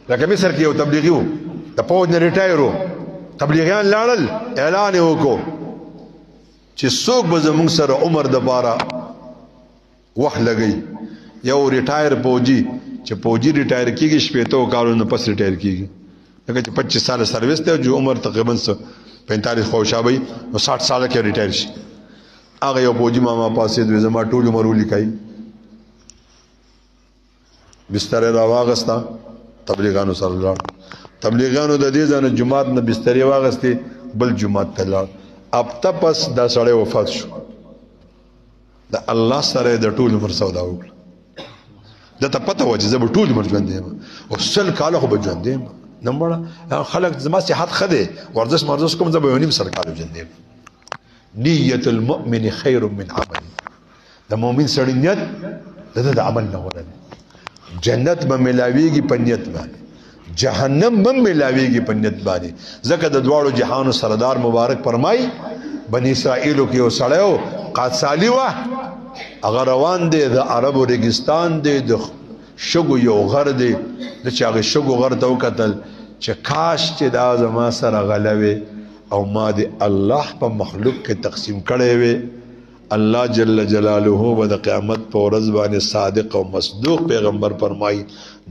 لکه مصر کې یو تبلیغي و د پوج نه ریټایر و تبلیغیان لاړل اعلان یې وکړو چې څوک به زموږ سره عمر د پاره وخت لګي یو ریټایر پوجي چې پوجي ریټایر کیږي شپېته کالونو پس ریټایر کیږي لکه چې 25 سال سروس دی جو عمر تقریبا 45 خوشابي نو 60 سال کې ریټایر شي هغه یو پوجي ماما پاسې دوی زما ټول عمر ولیکای بستر را واغستا تبلیغانو سره لاړ تبلیغانو د دې ځنه جمعات نه بسترې واغستې بل جمعات ته لاړ اب تپس دا سړی وفات شو د الله سره د ټول عمر سودا وکړه د ته پته و چې زه به ټول عمر ژوند یم او سل کاله خو به ژوند یم نه مړه خلک زما صحت ښه دی ورزش کوم زه به یو نیم سل کاله ژوند یم نیت المؤمن خیر من عمل د مؤمن سړی نیت د عمل نه غوره دی جنت به ملاویږي په نیت باندې جهنم به ملاویږي په نیت باندې ځکه د دواړو جهانو سردار مبارک فرمای بنی اسرائیلو کې یو سړی و قادسالي وه هغه روان دی د عربو ریګستان دی د شګو یو غر دی د چې هغې شګو غر ته وکتل چې کاش چې دا زما سره غله وې او ما د الله په مخلوق کې تقسیم کړی وې الله جل جلاله به د قیامت په ورځ باندې صادق او مصدوق پیغمبر فرمایي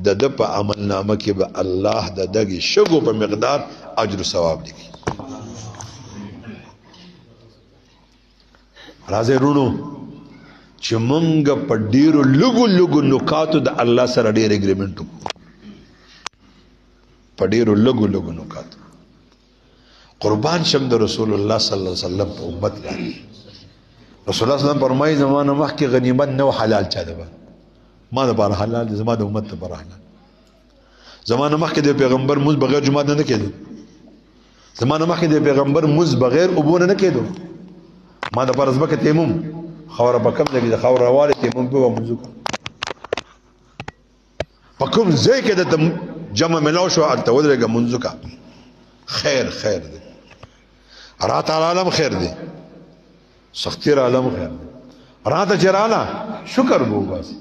د ده په عمل نامه کې به الله د دغې شګو په مقدار اجر و ثواب لیکي راځئ رونو چې مونږ په ډېرو لږو نکاتو د الله سره ډېر اګریمنټ وکړو په ډېرو لږو نکاتو قربان شم د رسول الله صلی الله علیه وسلم په امت باندې رسول الله صلی الله علیه وسلم فرمایي زمانه مخکې غنیمت نه حلال چا ده ما دپاره حلال دی زما د امت دپاره حلال زمانه مخکې د پیغمبر مونځ بغیر جمعات نه کېدو زمانه مخکې د پیغمبر مونځ بغیر اوبو نه کېدو ما دپاره ځمکه تیمم خاوره په کوم ځای کې د خاوره راوالی تیمم پې به مونځ وکړو په کوم ځای کې درته جمع ملاو شو هلته ودرېږه مونځ وکړه خیر دی رات العالم خیر دی سختی را عالم خیر دی راته چې راله شکر به وباسي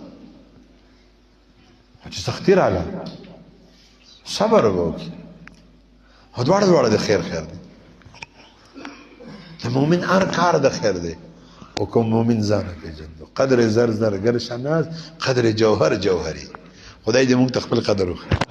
چې سختی راله صبر به وکړي خو دواړه د خیر دی د مؤمن هر کار د خیر دی او کوم مؤمن ځانه پېژندو قدر زر گر شناس قدر جوهر جوهري خدای دې موږ ته خپل قدر وکړي